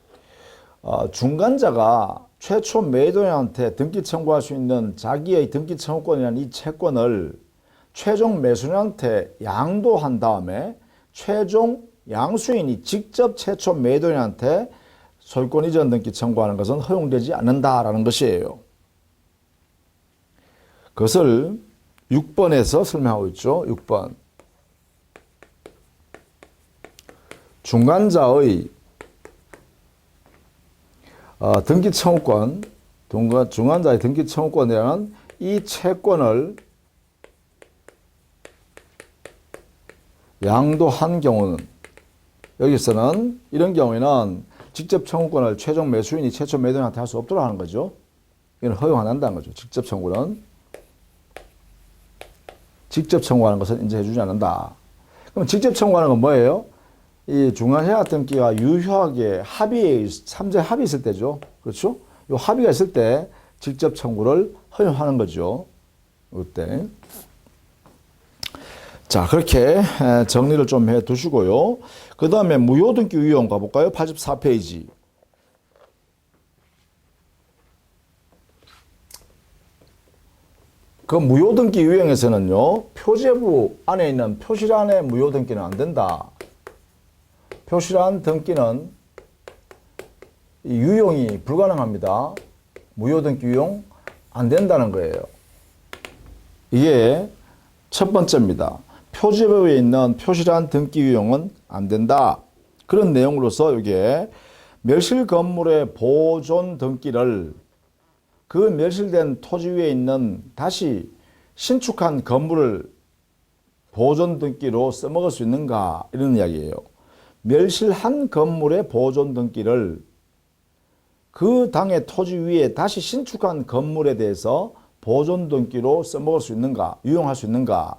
중간자가 최초 매도인한테 등기 청구할 수 있는 자기의 등기 청구권이라는 이 채권을 최종 매수인한테 양도한 다음에 최종 양수인이 직접 최초 매도인한테 소유권 이전 등기 청구하는 것은 허용되지 않는다라는 것이에요. 그것을 6번에서 설명하고 있죠. 6번. 중간자의 등기 청구권, 중간자의 등기 청구권이라는 이 채권을 양도한 경우는, 여기서는 이런 경우에는 직접 청구권을 최종 매수인이 최초 매도인한테 할 수 없도록 하는 거죠. 이건 허용 안 한다는 거죠. 직접 청구는. 직접 청구하는 것은 인정해 주지 않는다. 그럼 직접 청구하는 건 뭐예요? 이 중간생략 등기가 유효하게 합의에, 3자 합의 있을 때죠. 그렇죠? 이 합의가 있을 때 직접 청구를 허용하는 거죠. 이때. 자, 그렇게 정리를 좀 해 두시고요. 그 다음에 무효등기 유형 가볼까요? 84페이지. 그 무효등기 유형에서는요, 표제부 안에 있는 표시란의 무효등기는 안 된다. 표시란 등기는 유용이 불가능합니다. 무효등기 유용 안 된다는 거예요. 이게 첫 번째입니다. 표제부에 있는 표시란 등기 유용은 안 된다. 그런 내용으로서 이게 멸실 건물의 보존 등기를 그 멸실된 토지 위에 있는 다시 신축한 건물을 보존 등기로 써먹을 수 있는가, 이런 이야기예요. 멸실한 건물의 보존 등기를 그 당의 토지 위에 다시 신축한 건물에 대해서 보존 등기로 써먹을 수 있는가, 유용할 수 있는가,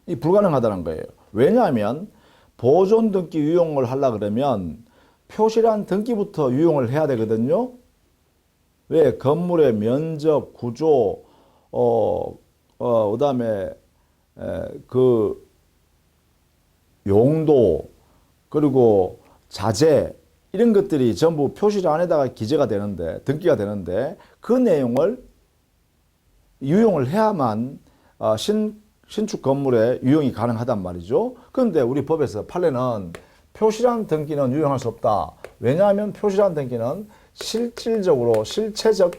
이 불가능하다는 거예요. 왜냐하면 보존 등기 유용을 하려 그러면 표시란 등기부터 유용을 해야 되거든요. 왜? 건물의 면적, 구조, 그다음에 그 용도, 그리고 자재, 이런 것들이 전부 표시란에다가 기재가 되는데, 등기가 되는데, 그 내용을 유용을 해야만 신축 건물에 유용이 가능하단 말이죠. 그런데 우리 법에서 판례는 표시란 등기는 유용할 수 없다. 왜냐하면 표시란 등기는 실질적으로 실체적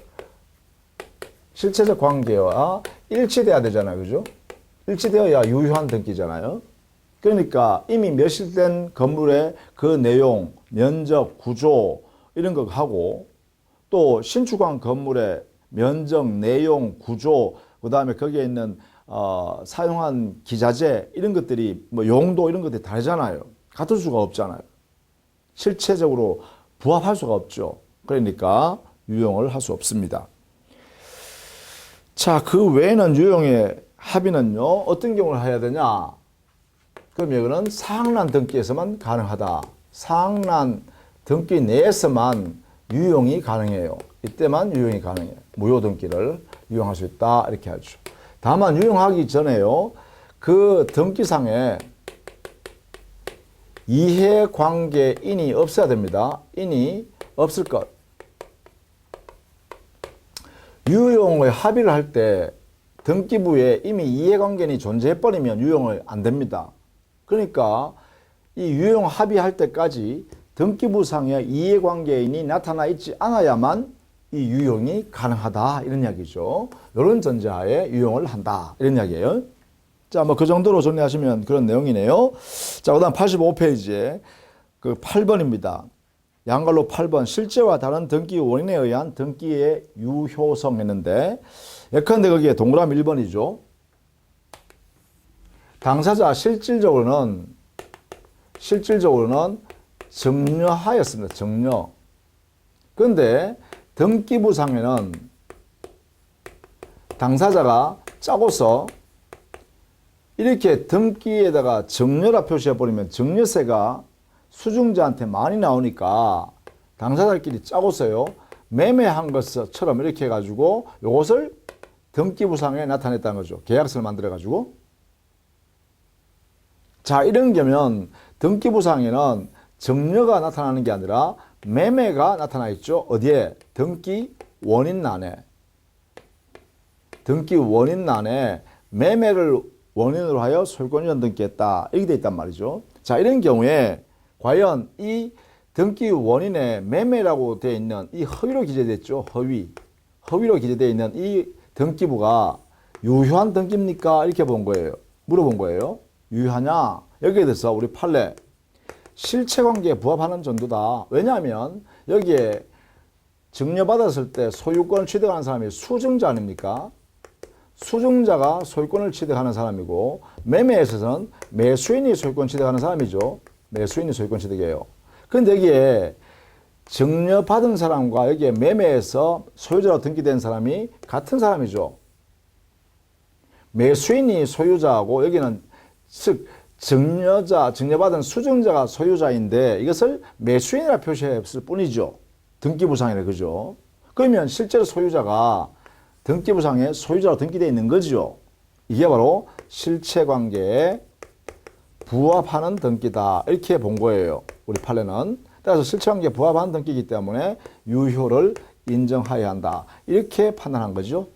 관계와 일치돼야 되잖아요. 그죠? 일치되어야 유효한 등기잖아요. 그러니까 이미 멸실된 건물의 그 내용, 면적, 구조 이런 거 하고 또 신축한 건물의 면적, 내용, 구조, 그 다음에 거기에 있는 사용한 기자재 이런 것들이 뭐 용도 이런 것들이 다르잖아요. 같을 수가 없잖아요. 실체적으로 부합할 수가 없죠. 그러니까 유용을 할 수 없습니다. 자, 그 외에는 유용의 합의는요, 어떤 경우를 해야 되냐? 그럼 이거는 상란 등기에서만 가능하다. 상란 등기 내에서만 유용이 가능해요. 이때만 유용이 가능해요. 무효 등기를 유용할 수 있다. 이렇게 하죠. 다만 유용하기 전에요, 그 등기상에 이해관계인이 없어야 됩니다. 인이 없을 것. 유용의 합의를 할 때 등기부에 이미 이해관계인이 존재해버리면 유용이 안 됩니다. 그러니까 이 유용 합의할 때까지 등기부상에 이해관계인이 나타나 있지 않아야만 이 유용이 가능하다 이런 이야기죠. 이런 전제하에 유용을 한다 이런 이야기예요. 자, 뭐 그 정도로 정리하시면 그런 내용이네요. 자, 그다음 85페이지에 그 8번입니다. 양갈로 8번 실제와 다른 등기 원인에 의한 등기의 유효성 했는데 예컨대 거기에 동그라미 1번이죠. 당사자 실질적으로는 정려하였습니다. 정려. 그런데 등기부상에는 당사자가 짜고서 이렇게 등기에다가 정려라 표시해버리면 정려세가 수증자한테 많이 나오니까 당사자끼리 짜고서요, 매매한 것처럼 이렇게 해가지고 이것을 등기부상에 나타냈다는 거죠. 계약서를 만들어가지고. 자, 이런 경우면 등기부상에는 정려가 나타나는 게 아니라 매매가 나타나 있죠. 어디에? 등기 원인란에. 등기 원인란에 매매를 원인으로 하여 소유권 등기했다. 이렇게 돼 있단 말이죠. 자, 이런 경우에 과연 이 등기 원인에 매매라고 되어 있는 이 허위로 기재됐죠. 허위로 기재되어 있는 이 등기부가 유효한 등기입니까? 이렇게 본 거예요. 물어본 거예요. 유효하냐? 여기에 대해서 우리 판례 실체관계에 부합하는 정도다. 왜냐하면 여기에 증여받았을 때 소유권을 취득하는 사람이 수증자 아닙니까? 수증자가 소유권을 취득하는 사람이고 매매에 있어서는 매수인이 소유권 취득하는 사람이죠. 매수인이 소유권 취득이에요. 그런데 여기에 증여받은 사람과 여기에 매매에서 소유자로 등기된 사람이 같은 사람이죠. 매수인이 소유자하고 여기는 즉 증여받은 수증자가 소유자인데 이것을 매수인이라 표시했을 뿐이죠. 등기부상이래, 그죠? 그러면 실제로 소유자가 등기부상에 소유자로 등기되어 있는 거죠. 이게 바로 실체관계에 부합하는 등기다. 이렇게 본 거예요. 우리 판례는. 따라서 실체관계에 부합하는 등기이기 때문에 유효를 인정해야 한다. 이렇게 판단한 거죠.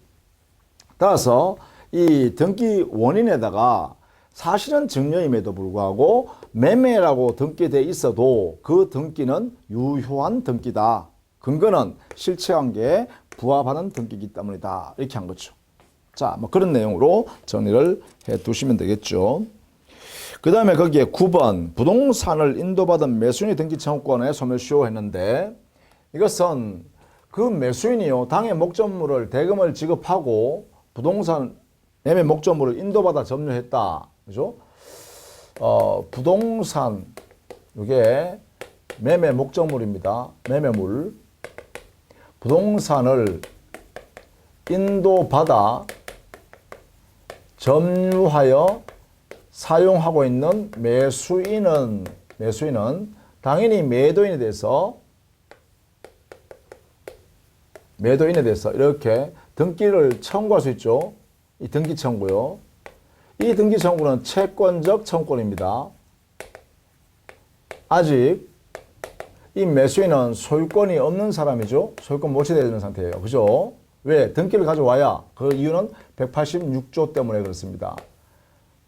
따라서 이 등기 원인에다가 사실은 증여임에도 불구하고 매매라고 등기되어 있어도 그 등기는 유효한 등기다. 근거는 실체관계에 부합하는 등기이기 때문이다. 이렇게 한 거죠. 자, 뭐 그런 내용으로 정리를 해 두시면 되겠죠. 그 다음에 거기에 9번 부동산을 인도받은 매수인이 등기 청구권에 소멸시효 했는데 이것은 그 매수인이요 당의 목적물을 대금을 지급하고 부동산 매매 목적물을 인도받아 점유했다. 그죠? 부동산 이게 매매 목적물입니다. 매매물. 부동산을 인도받아 점유하여 사용하고 있는 매수인은 당연히 매도인에 대해서 이렇게 등기를 청구할 수 있죠. 이 등기 청구요. 이 등기 청구는 채권적 청구권입니다. 아직 이 매수인은 소유권이 없는 사람이죠. 소유권 모취되어 있는 상태예요. 그죠? 왜? 등기를 가져와야. 그 이유는 186조 때문에 그렇습니다.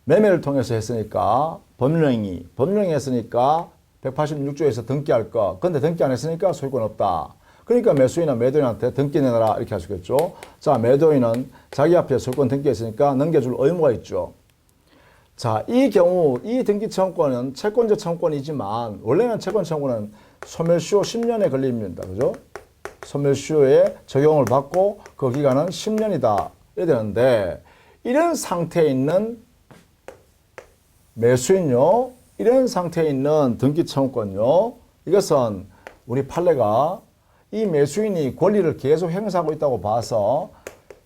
매매를 통해서 했으니까 법령이 했으니까 186조에서 등기할 거. 근데 등기 안 했으니까 소유권 없다. 그러니까 매수인은 매도인한테 등기 내놔라 이렇게 하시겠죠. 자, 매도인은 자기 앞에 소유권 등기했으니까 넘겨줄 의무가 있죠. 자, 이 경우 이 등기 청구권은 채권적 청구권이지만 원래는 채권 청구는 소멸시효 10년에 걸립니다. 그죠? 소멸시효에 적용을 받고 그 기간은 10년이다. 이래야 되는데 이런 상태에 있는 매수인요. 이런 상태에 있는 등기청구권요. 이것은 우리 판례가 이 매수인이 권리를 계속 행사하고 있다고 봐서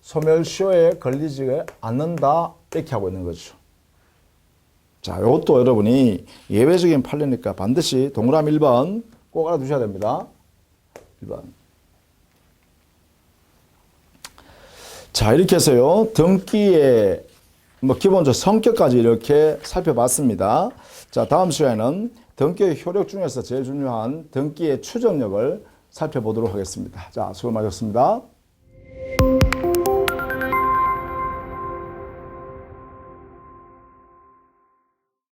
소멸시효에 걸리지 않는다. 이렇게 하고 있는 거죠. 자, 이것도 여러분이 예외적인 판례니까 반드시 동그라미 1번 꼭 알아두셔야 됩니다. 1번. 자, 이렇게 해서요. 등기의 기본적으로 성격까지 이렇게 살펴봤습니다. 자, 다음 시간에는 등기의 효력 중에서 제일 중요한 등기의 추정력을 살펴보도록 하겠습니다. 자, 수고 많으셨습니다.